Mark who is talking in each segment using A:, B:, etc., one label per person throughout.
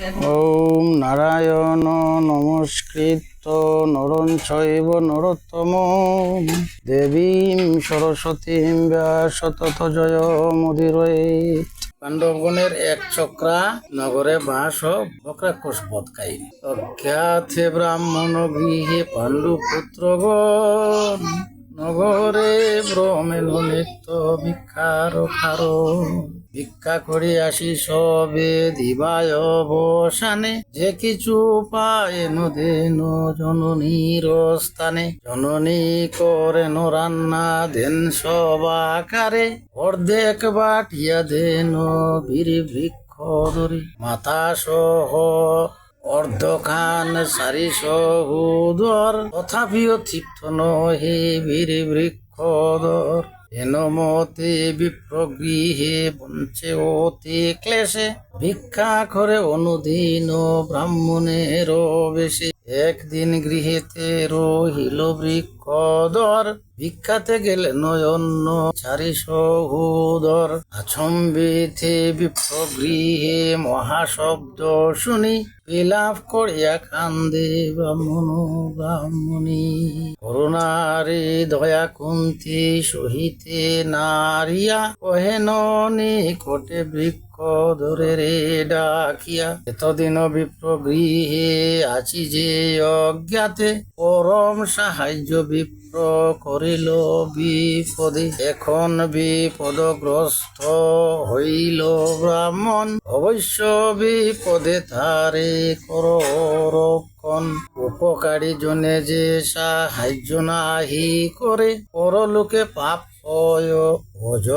A: ওম নারায়ণ নমস্কৃত নরং চৈব নরোত্তমং দেবীং সরস্বতীং ব্যাস ততো জয়মুদীরয়েৎ। পাণ্ডবগণের এক চক্রা নগরে বাস বক্রাক্ষস বধকাই অজ্ঞাতে ব্রাহ্মণ গৃহে পাণ্ডু পুত্রগণ নগরে ভ্রমে নিত্য ভিক্ষার খারো ভিক্ষা করি আসি সবে দিবায় অবসানে যে কিছু পায়েন দেন জননীর স্থানে জননী করেন রান্না দেন সবাকারে অর্ধেক বাটিয়া দেন বীর বৃক্ষ ধরি মাতা সহ অর্ধখান সারি সহুদর তথাপিও তৃপ্ত নহে বীর বৃক্ষধর এনমতে বিপ্রগৃহে বঞ্চে অতি ক্লেশে ভিক্ষা করে অনুদিন ব্রাহ্মণের বেশে একদিন গৃহেতে রহিল বৃক্ষধর ভিক্ষাতে গেলে অন্য চারি সহুদর আচম্বিতে বিপ্রগৃহে মহাশব্দ শুনি বিলাপ করিয়া কান্দে ব্রাহ্মণী করুণারে দয়া কুন্তি সহিতে নারিয়া কহেন নিকটে বৃক্ষ ধরে রে ডাকিয়া এতদিন বিপ্রগৃহে আছি যে অজ্ঞাতে পরম সাহায্য বিপ্র করিল বিপদে এখন বিপদগ্রস্ত হইল ব্রাহ্মণ অবশ্য বিপদে তারে কর রক্ষণ উপকারী জনে যে সাহায্য নাহি করে পরলোকে পাপ হয় অজ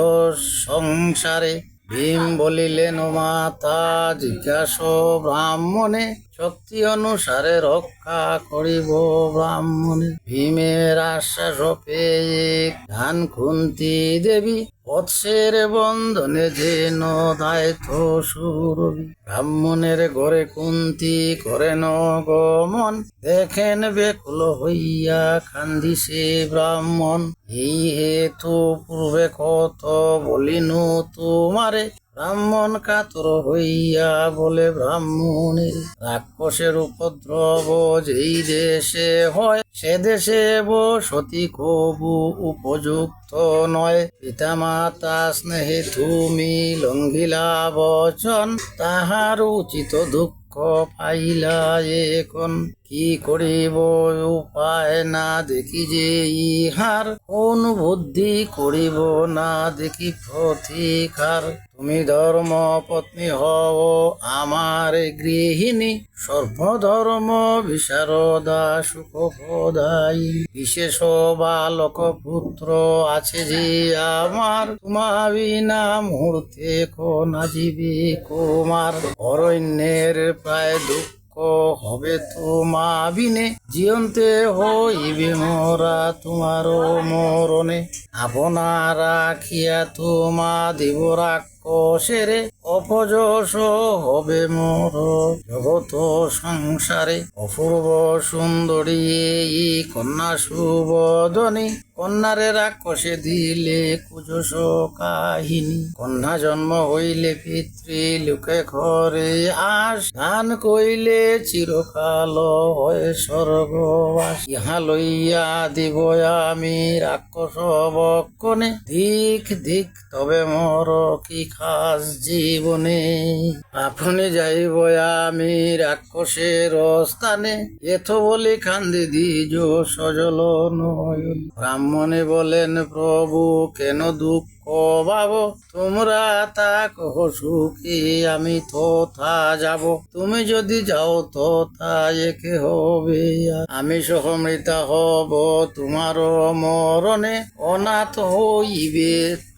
A: সংসারে ভীম বলিলেন মাতা জিজ্ঞাস ব্রাহ্মণে শক্তি অনুসারে রক্ষা করিব ব্রাহ্মণে ভীমের আশ্বাস পেয়ে ধান কুন্তি দেবী বৎসের বন্ধনে যেন দায়িত্ব সুরবি ব্রাহ্মণের ঘরে কুন্তি করেন গমন দেখেন বেকুল হইয়া কান্দিছে ব্রাহ্মণ এই হেতু পূর্বে কত বলিনু তোমারে ব্রাহ্মণ কাতর হইয়া বলে ব্রাহ্মণের রাক্ষসের উপদ্রব যেই দেশে হয় সে দেশে বসতি কবু উপযুক্ত নয় পিতা মাতা স্নেহে তুমি লঙ্ঘিলা বচন তাহার উচিত দুঃখ পাইলা এখন কি করিব উপায় না দেখি যে ইহার কোন বুদ্ধি করিব না দেখি প্রতিকার তুমি ধর্ম পত্নী হও আমার গৃহিণী সর্বধর্ম বিশারদা সুখপ্রদায়ী বিশেষ বালক পুত্র আছে যে আমার তোমা বিনা মুহূর্তে কোনা জীবে কুমার অরণ্যের প্রায় দুঃখ হবে তোমা বিনে জীবন্তে হইবে মোরা তোমার মরণে আপনা রাখিয়া তোমা দিব রাক্ষসেরে অপযশ হবে মোর জগত সংসারে অপূর্ব সুন্দরী এই কন্যা সুবদনী কন্যারে রাক্ষসে দিলে কুজস কাহিনী কন্যা জন্ম হইলে পিতৃ লোকে ঘরে আস ধান কইলে চিরকাল হয় স্বর্গবাস ইহা লইয়া দিব আমি রাক্ষস বক্ষণে দিক দিক তবে মর কি খাস জীবনে আপনি যাইব আমি রাক্ষসের স্থানে এত বলে কান্দি দিজ সজল নয়ন ব্রাহ্মণে বলেন প্রভু কেন দুঃখ ভাব তোমরা তা কহ সুখী আমি তথা যাব তুমি যদি যাও তথা একে হবে আমি সহমৃতা হব তোমার মরণে অনাথ হইবে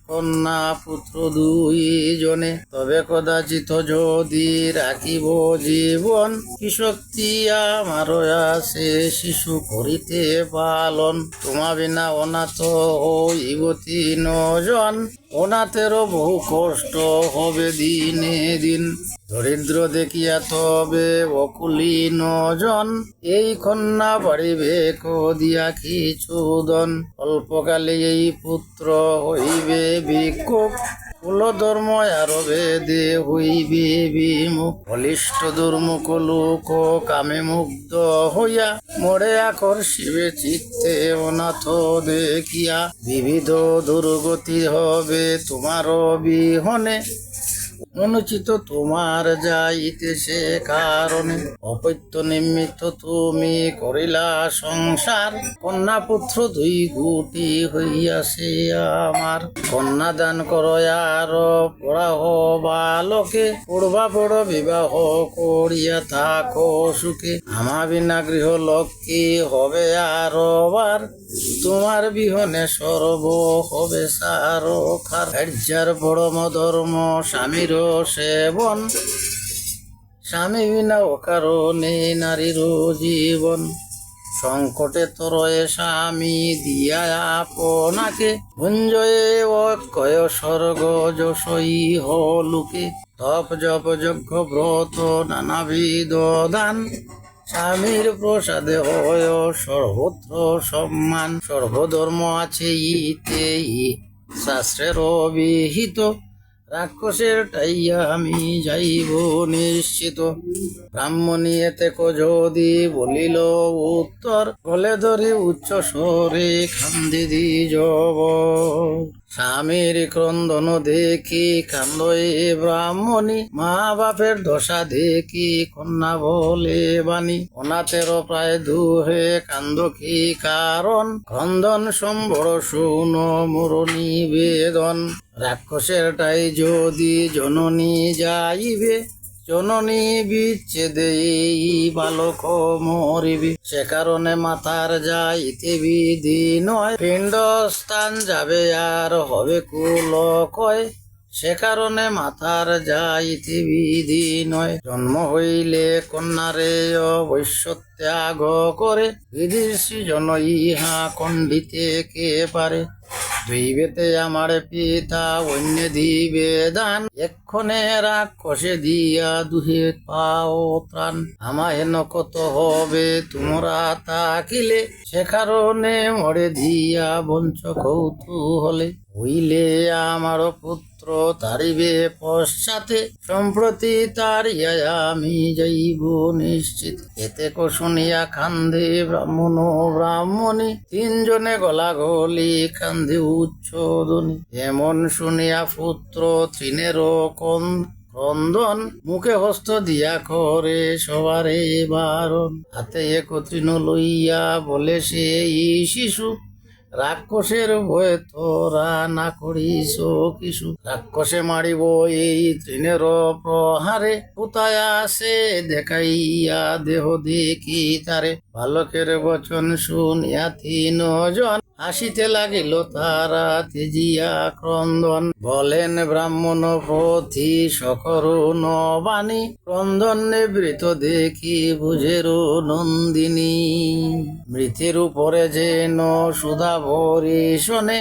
A: কন্যা পুত্র দুই জনে তবে কদাচিৎ যদি রাখিব জীবন কি শক্তি আমার আছে শিশু করিতে পালন তোমা বিনা অনাথ হইব তিনজন অনাথেরও বহু কষ্ট হবে দিনে দিন দরিদ্র দেখিয়া তবে অকুলি নজন এই কন্যা পারিবে দিয়া কিছুদন অল্পকালে এই পুত্র হইবে ভিক্ষুক কুল ধর্ম আরো বেদে হইবে বিমুখ, বলিষ্ঠ দুর্মুখ লোক কামে মুগ্ধ হইয়া মোড়ে আকর্ষিবে চিত্তে অনাথ দেখিয়া, বিবিধ দুর্গতি হবে তোমার বিহনে, অনুচিত তোমার যাইতেছে কারণে, অপত্য নিমিত্ত তুমি করিলা সংসার, কন্যা পুত্র দুই গুটি হইয়াছে আমার, কন্যা দান কর আর পড়াহ বালকে, পড়বা পড় বিবাহ করিয়া থাকো সুখে, আমা বিনা গৃহ লক্ষ্মী হবে আর বার, তোমার বিহনে সর্ব হবে সারখার, রাজ্যার পরম ধর্ম স্বামীর সেবন, স্বামী বিনা অকারণে নারীর জীবন, সংকটে তরয়ে স্বামী দিয়া আপনাকে, ভুঞ্জয়ে অক্ষয় স্বর্গ যশই হলুকে, তপ জপ যজ্ঞ ব্রত নানাবিধ দান, স্বামীর প্রসাদে হয় সর্বত্র সম্মান, সর্বধর্ম আছে ইতে শাস্ত্রের অবিহিত, রাক্ষসের টাইয়া আমি যাইব নিশ্চিত, ব্রাহ্মণী এতে যদি বলিল উত্তর, গলে ধরি উচ্চ স্বরে কান্দি দি জব, স্বামীর ক্রন্দন দেখি কান্দয়ে ব্রাহ্মণী, মা বাপের দশা দেখি কন্যা বলে বাণী, অনাথের প্রায় দুহে কান্দ কি কারণ, ক্রন্দন সম্বর শুনো মোর নিবেদন, রাক্ষসের টাই যদি জননী যাইবে, জননী বিচ্ছেদে এই বালক মরিবে, সে কারণে মাতার যাইতে বিধি নয়, পিণ্ড স্থান যাবে আর হবে কুল কয়, সে কারণে মাতার যাইতে বিধি নয়, জন্ম হইলে কন্যারে অবশ্য ত্যাগ করে, বিধির সৃজন ইহা খণ্ডিতে কে পারে, দৈবেতে আমার পিতা অন্য দিবে দান, এক্ষণে রাক্ষসে দিয়া দুহে পাও ত্রাণ, আমা হেন কত হবে তোমরা তাকিলে, সে কারণে মরে দিয়া বঞ্চ কৌতূহলে, হইলে আমার পুত্র তারিবে পশ্চাতে, সম্প্রতি তারিয়া আমি যাইব নিশ্চিত, এতে শুনিয়া কান্দে ব্রাহ্মণ ব্রাহ্মণী, তিনজনে গলা গলি কান্দে উচ্চ ধ্বনি, এমন শুনিয়া পুত্র তৃণেরও ক্রন্দন, মুখে হস্ত দিয়া করে সবারে বারণ, হাতে এক তৃণ লইয়া বলে সেই শিশু, রাক্ষসের ভয়ে তোরা না করিস কিছু, রাক্ষসে মারিব এই তৃণের প্রহারে, কোথায় আসে দেখাইয়া দেহ দেখি তারে, বালকের বচন শুনিয়া তিনজন হাসিতে লাগিল তারা তেজিয়া ক্রন্দন, বলেন ব্রাহ্মণ প্রতি সকরুণ বাণী, ক্রন্দন নিবৃত দেখি বুঝের নন্দিনী, মৃতের উপরে যেন সুধা ভরিশনে,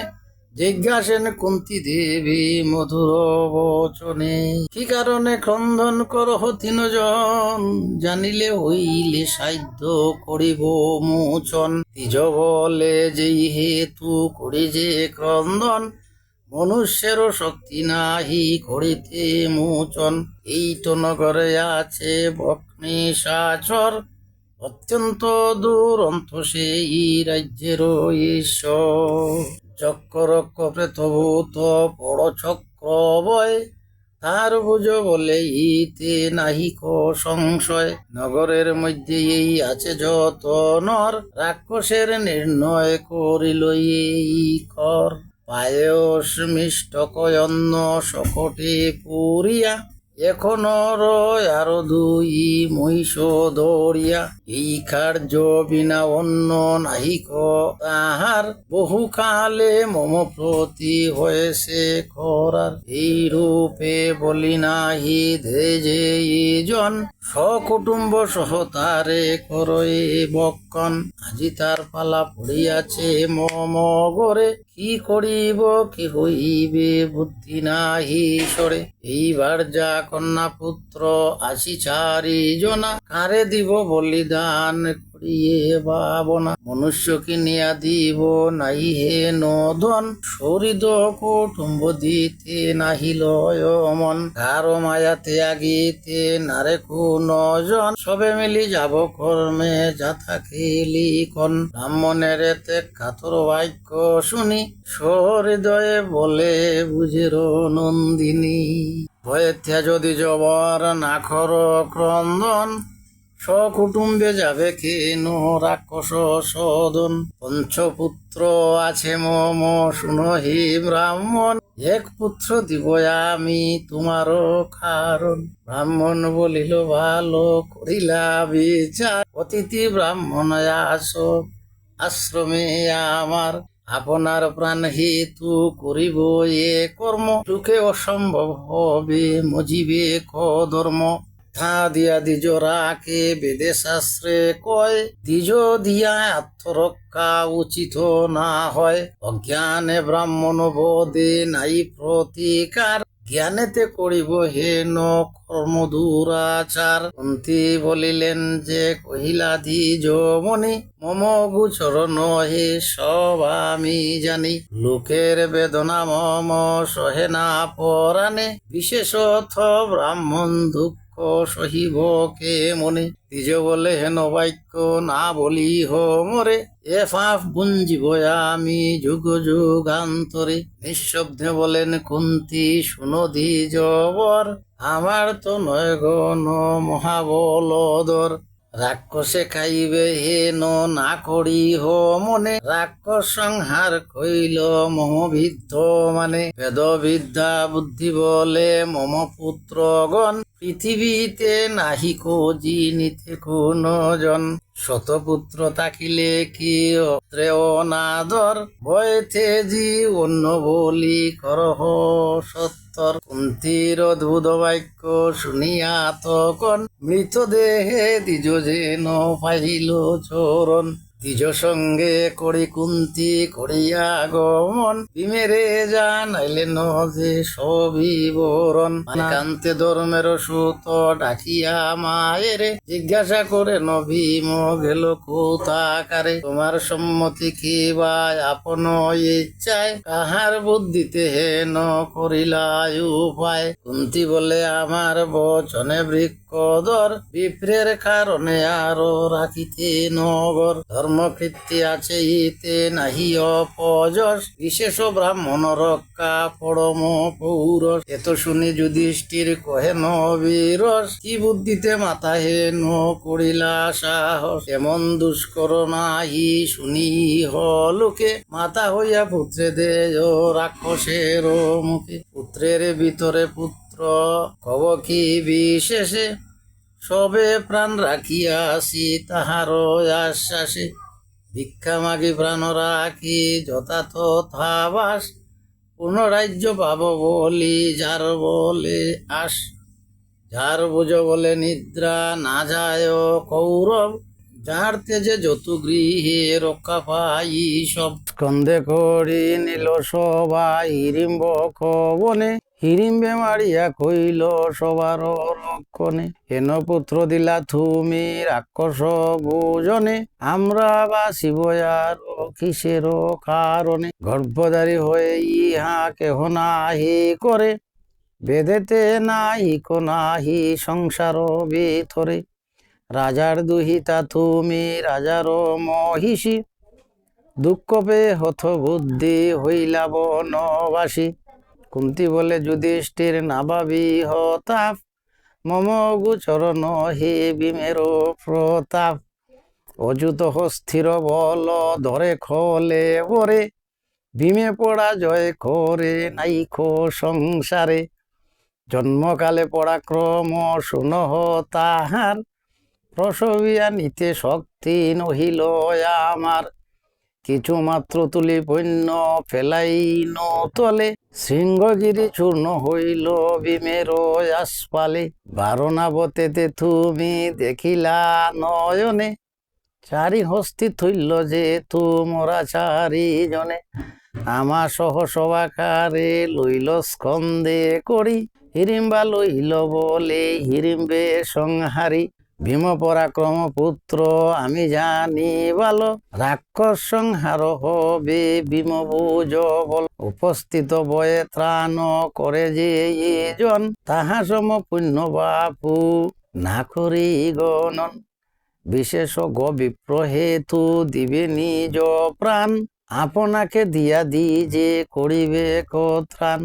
A: জিজ্ঞাসেন কুন্তি দেবী মধুর বচনে, কি কারণে ক্রন্দন করহ তিনজন, জানিলে হইলে সাধ্য করিব মোচন, তিজ বলে যেই হেতু করি যে ক্রন্দন, মনুষ্যেরও শক্তি নাহি করিতে মোচন, এই তো নগরে আছে বক্নিশাচর, অত্যন্ত দুরন্ত সেই রাজ্যের ঈশ্বর, চক্ররক্ষ প্রেতভূত বড় চক্র বয়, তার বুঝ বলে ইতে নাহিক সংশয়, নগরের মধ্যে এই আছে যত নর, রাক্ষসের নির্ণয় করিল এই কর, পায়স মিষ্ট কয়ন্ন সকটে পুরিয়া, এখনো রয় আরো দুই মহিষ দৌড়িয়া, এই কার্য বিনা অন্য নাহিক তাহার, বহুকালে মম প্রতি হয়েছে খরার, এই রূপে বলি নাহি যে জন, সকুটুম্ব সহ তারে করয়ে বক্ষণ, আজি তার পালা পড়িয়াছে মম গরে, কি করিব কি হইবে বুদ্ধি নাহি সরে, এইবার যা কন্যা পুত্র আসি চারি জনা, কারে দিব বলিদান করিয়ে ভাবনা। মনুষ্য কিনিয়া দিব নাই হে নদন, সরিদ কুটুম্ব দিতে নাহিল মন। কারো মায়া ত্যাগিতে নারে নজন, সবে মিলি যাব কর্মে যা থাকে লিখন। ব্রাহ্মণের এতে কাতর বাক্য শুনি, সহৃদয়ে বলে বুঝের নন্দিনী। ভয়েথা যদি জবর না কর ক্রন্দন, সকুটুম্বে যাবে কেন রাক্ষস সদন। পঞ্চপুত্র আছে মম শুনো হে ব্রাহ্মণ, এক পুত্র দিব আমি তোমারও কারণ। ব্রাহ্মণ বলিল ভালো করিলা বিচার, অতিথি ব্রাহ্মণ আসো আশ্রমে আমার। আপনার প্রাণ হেতু করিব এ কর্ম, সুখে অসম্ভব হবে মজিবে কধর্ম। থা দিয়া দ্বিজ রাখে বেদে শাস্ত্রে কয়, দ্বিজ দিয়া আত্মরক্ষা উচিত না হয়। অজ্ঞানে ব্রাহ্মণ বোধে নাই প্রতিকার, জ্ঞানেতে করিব হেন কর্ম দুরাচার। কুন্তী বলিলেন যে কহিলা দ্বিজ মনি, মম গোচর নহে সব আমি জানি। লোকের বেদনা মম সহে না পরাণে, বিশেষত ব্রাহ্মণ দুঃখ সহিব কে মনে। দ্বিজ বলে হেন বাক্য না বলি মরে, এ পাপ বুঞ্জিব আমি যুগ যুগান্তরে। নিঃশব্দে বলেন কুন্তী শুনো দ্বিজ বর, আমার তো নয় গণ মহাবলদর। রাক্ষসে খাইবে হেন না করি মনে, রাক্ষস সংহার কইল মম বিদ্ধ মানে। বেদ বিদ্যা বুদ্ধি বলে মম পুত্রগণ, পৃথিবীতে নাহিক জিনিতে কোন জন। শতপুত্র থাকিলে কি অত্রেয় নাদর, ভয়েতে জি অন্য বলি করহ সত্তর। কুন্তীর অদ্ভুত বাক্য শুনিয়া তখন, মৃতদেহে দ্বিজ যেন পাইল চরণ। দ্বিজ সঙ্গে করি কুন্তী করিয়া গমন, বিমেরে জানাইলেন যে সবিবরণ। কান্তে ধর্মের সুত ডাকিয়া মায়েরে, জিজ্ঞাসা করে ভীম গেল কোথাকারে। তোমার সম্মতি কি বা আপন ইচ্ছায়, কাহার বুদ্ধিতে হেন করিলা উপায়। কুন্তী বলে আমার বচনে বৃক্ষধর, বিপ্রের কারণে আরো রাখিতে নগর। ধর্মকীর্তি আছে ইতে নাহি অপযশ, বিশেষ ব্রাহ্মণ রক্ষা পরম পৌরস। এত শুনি যুধিষ্ঠির কহেন বীরস, কি বুদ্ধিতে মাথা হেন করিলা সাহস। এমন দুষ্কর নাহি শুনি লোকে, মাথা হইয়া পুত্রে দেয় রাক্ষসের মুখে। পুত্রের ভিতরে পুত্র কব কি বিশেষে, সবে প্রাণ রাখিয়াছি তাহার আশ্বাসে। ভিক্ষা মাগি প্রাণ রাখি যথাতথা বাস, পূর্ণ রাজ্য পাব বলি যার বলে আস। যার বুঝ বলে নিদ্রা না যায় কৌরব, যার তেজে যত গৃহে রক্ষা পাই সব। স্কন্ধে করি নিল সবাই হিড়িম্ব বনে, হিড়িম্বে মারিয়া কইল সবার রক্ষণে। হেন পুত্র দিলা তুমি রাক্ষস ভোজনে, আমরা বাসিব আর কিসের কারণে। গর্ভধারী হয়ে ইহা কেহ নাহি করে, বেদেতে নাহিক নাহি সংসার ভিতরে। রাজার দুহিতা তুমি রাজার মহিষী, দুঃখ পেয়ে হত বুদ্ধি হইলা বনবাসী। কুন্তী বলে যুধিষ্ঠির না ভাবি হতাপ, মম গোচর নহে ভীমের প্রতাপ। অযুত স্থির বল ধরে খলে বরে, ভীমে পরাজয় করে নাইক সংসারে। জন্মকালে পরাক্রম শুনহ তাহার, প্রসবিয়া নিতে শক্তি নহিল আমার। কিছু মাত্র তুলি পণ্য ফেলাই তলে, শৃঙ্গগিরি চূর্ণ হইল ভীমের আসপালে। বারণাবতেতে তুমি দেখিলা নয়নে, চারি হস্তি থইল যে তোমরা চারি জনে। আমা সহ সবাকারে লইল স্কন্ধে করি, হিড়িম্বা লইল বলে হিড়িম্বে সংহারি। ভীম পরাক্রম পুত্র আমি জানি ভালো, রাক্ষস সংহার হবে ভীমভুজ বল। উপস্থিত বয়ে ত্রাণ করে যে জন, তাহা সম পুণ্য বাপু না করি গণন। বিশেষ বিপ্র হেতু দিবে নিজ প্রাণ, আপনাকে দিয়া দি যে করিবে ত্রাণ।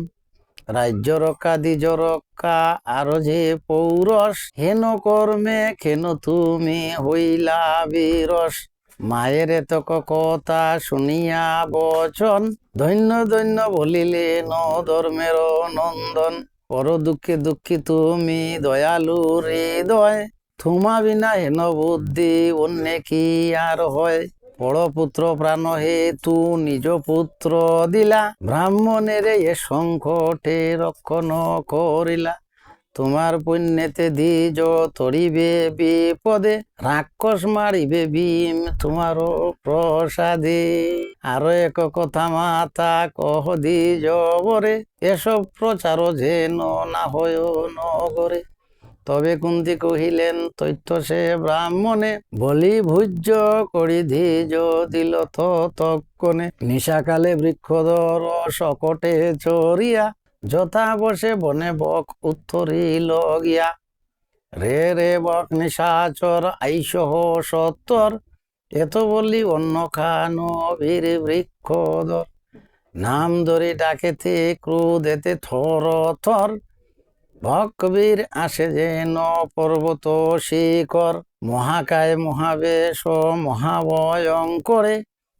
A: রাজ্য রক্ষা দ্বিজ রক্ষা আরো যে পৌরস, হেন কর্মে কেন তুমি হইলা বিরস। মায়ের এতক কথা শুনিয়া বচন, ধন্য ধন্য বলিলেন ধর্মের নন্দন। পর দুঃখে দুঃখী তুমি দয়ালু হৃদয়, তোমা বিনা হেন বুদ্ধি অন্য কি আর হয়। বড় পুত্র প্রাণ হেতু নিজ পুত্র দিলা, ব্রাহ্মণের এ সংকটে রক্ষণ করিলা। তোমার পুণ্যেতে দ্বিজ তরিবে বিপদে, রাক্ষস মারিবে ভীম তোমারও প্রসাদে। আরো এক কথা মাতা কহ দ্বিজ বরে, এসব প্রচার যেন না হয় নগরে। তবে কুন্তি কহিলেন তথ্য সে ব্রাহ্মণে, বলি ভুজ্য করি দ্বিজ দিল তক্ষণে। নিশাকালে বৃক্ষধর শকটে চরিয়া, যথা বসে বনে বক উত্তরিল গিয়া। রে রে বক নিশাচর আইসহ সত্তর, এত বলি অন্য খানো বীর বৃক্ষধর। নাম ধরে ডাকেতে ক্রোধেতে থর থর, ভকবীর আসে যেন পর্বত শিখর। মহাকায় মহাবেশ মহাভয়ঙ্করে,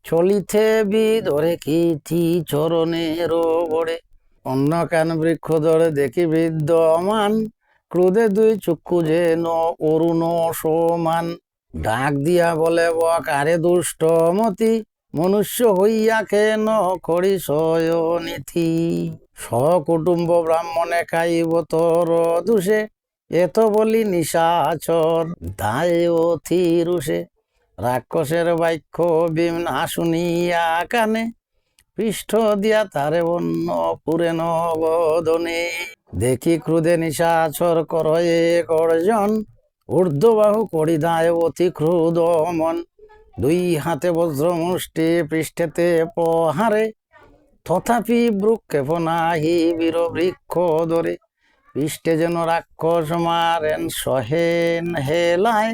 A: চলিতে বিধরে কীর্তি চরণের বড়ে। অন্য কান বৃক্ষধরে দেখি বিদ্যমান, ক্রোধে দুই চক্ষু যেন অরুণ সমান। ডাক দিয়া বলে বক আরে দুষ্ট মতি, মনুষ্য হইয়া কেন করি শয়নীতি। সকুটুম্ব ব্রাহ্মণে খাইব তোর দুষে, এত বলি নিশাচর দায় অতি রুষে। রাক্ষসের বাক্য ভীম না শুনিয়া কানে, পৃষ্ঠ দিয়া তারে অন্য পুরে নবদনে। দেখি ক্রোধে নিশাচর করয়ে গর্জন, ঊর্ধ্ববাহু করি দায় অতি ক্রোধ মন। দুই হাতে বজ্র মুষ্টি পৃষ্ঠেতে প্রহারে, তথাপি বৃক্ষে নাহি বীর বৃক্ষ ধরে। পৃষ্ঠে যেন রাক্ষস মারেন সহেন হেলায়,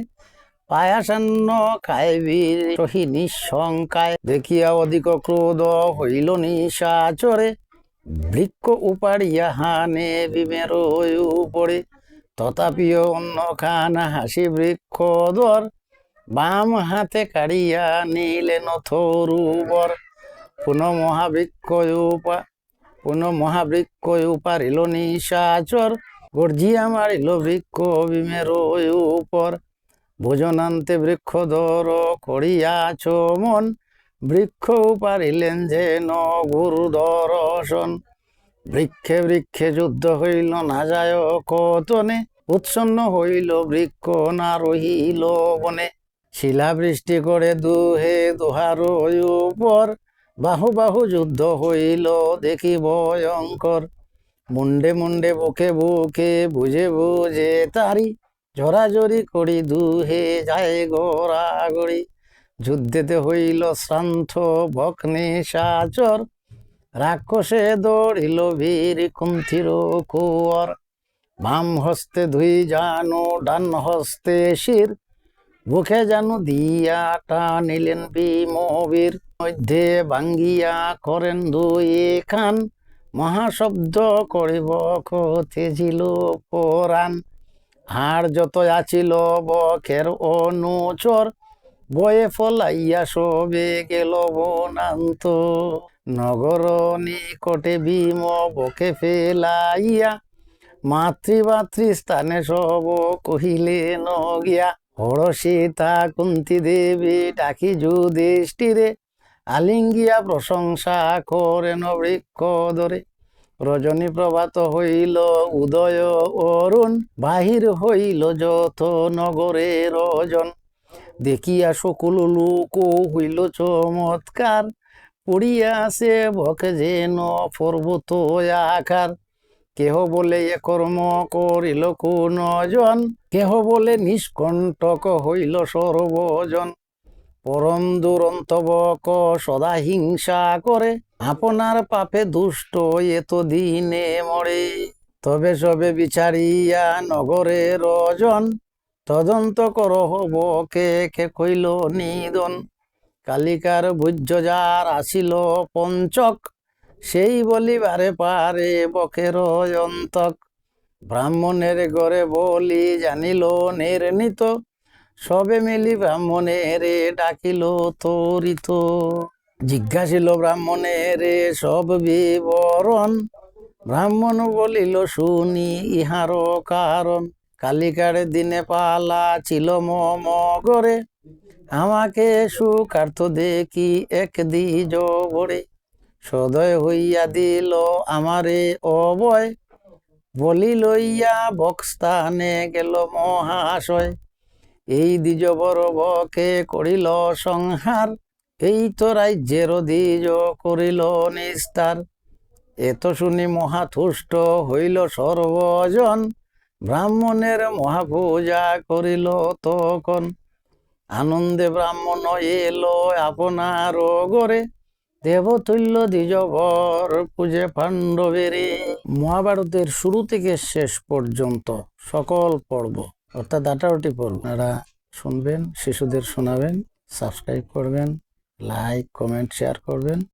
A: পায়াসান্ন খায় বীর সহি নিঃশঙ্কায়। দেখিয়া অধিক ক্রোধ হইল নিশাচরে, বৃক্ষ উপাড়িয়া হানে ভীমের উপরে। তথাপিও অন্য খান হাসি বৃক্ষধর, বাম হাতে কাড়িয়া নিলেন থরুবর। পুনঃ মহাবৃক্ষ উপারিল নিশাচর, গর্জিয়া মারিল বৃক্ষ ভীমের উপর। ভোজনান্তে বৃক্ষধর করিয়া চমন, বৃক্ষ উপারিলেন যেন গুরু দর্শন। বৃক্ষে বৃক্ষে যুদ্ধ হইল না যায় কতনে, উৎসন্ন হইল বৃক্ষ না রহিল বনে। শিলাবৃষ্টি করে দুহে দুহার উপর, বাহু বাহু যুদ্ধ হইল দেখি ভয়ঙ্কর। মুন্ডে মুন্ডে বুকে বুকে বুঝে বুঝে তারি, জড়াজড়ি করি দুহে যায় গোড়াগড়ি। যুদ্ধেতে হইল শ্রান্ত বক নিশাচর, রাক্ষসে দৌড়িল বীর কুন্থির কুয়র। বাম হস্তে ধুই জানু ডান হস্তে শির, বুকে জানু দিয়া টানিলেন ভীমবীর। মধ্যে ভাঙ্গিয়া করেন দুই খান, মহাশব্দ করিব তেজিল পরাণ। হাড় যত আছিল বকের অনুচর, বয়ে ফলাইয়া সবে গেল বনান্ত। নগর নিকটে ভীম বকে ফেলাইয়া, মাতৃ স্থানে সব কহিলেন গিয়া। হরসীতা কুন্তি দেবী ডাকি যুধিষ্ঠিরে, আলিঙ্গিয়া প্রশংসা করেন বৃক্ষ ধরে। রজনী প্রভাত হইল উদয় অরুণ, বাহির হইল যত নগরে রজন। দেখিয়া সকল লোক হইল চমৎকার, পড়িয়া সে বক যেন পর্বত আকার। কেহ বলে এ কর্ম করিল কোন জন, কেহ বলে নিষ্কণ্টক হইল সর্বজন। পরম দুরন্ত বক সদা হিংসা করে, আপনার পাপে দুষ্ট এত দিনে মরে। তবে সবে বিচারিয়া নগরের রজন, তদন্ত করহ বকে কে কইল নিদন। কালিকার ভুজ্য যার আসিল পঞ্চক, সেই বলিবারে পারে বকের অন্তক। ব্রাহ্মণের ঘরে বলি জানিল নির্ণীত, সবে মিলি ব্রাহ্মণের ডাকিল তরিত। জিজ্ঞাসিল ব্রাহ্মণের সব বিবরণ, ব্রাহ্মণ বলিল শুনি ইহার কারণ। কালিকার দিনে পালা ছিল মম গরে, আমাকে সুকার্থ দেখি এক দ্বিজ ভরে। সদয় হইয়া দিল আমারে অবয়, বলি লইয়া বক্স্থানে গেল মহাশয়। এই দ্বিজ বড় বকে করিল সংহার, এই তো রাজ্যের দ্বিজ করিল নিস্তার। এত শুনি মহাতুষ্ট হইল সর্বজন, ব্রাহ্মণের মহাপূজা করিল তখন। আনন্দে ব্রাহ্মণ এলো আপনার ঘরে, দেবতুল্য দ্বিজবর পূজে পাণ্ডবেরে। মহাভারতের শুরু থেকে শেষ পর্যন্ত সকল পর্ব অর্থাৎ 18টি পর্ব আপনারা শুনবেন, শিশুদের শোনাবেন, সাবস্ক্রাইব করবেন, লাইক কমেন্ট শেয়ার করবেন।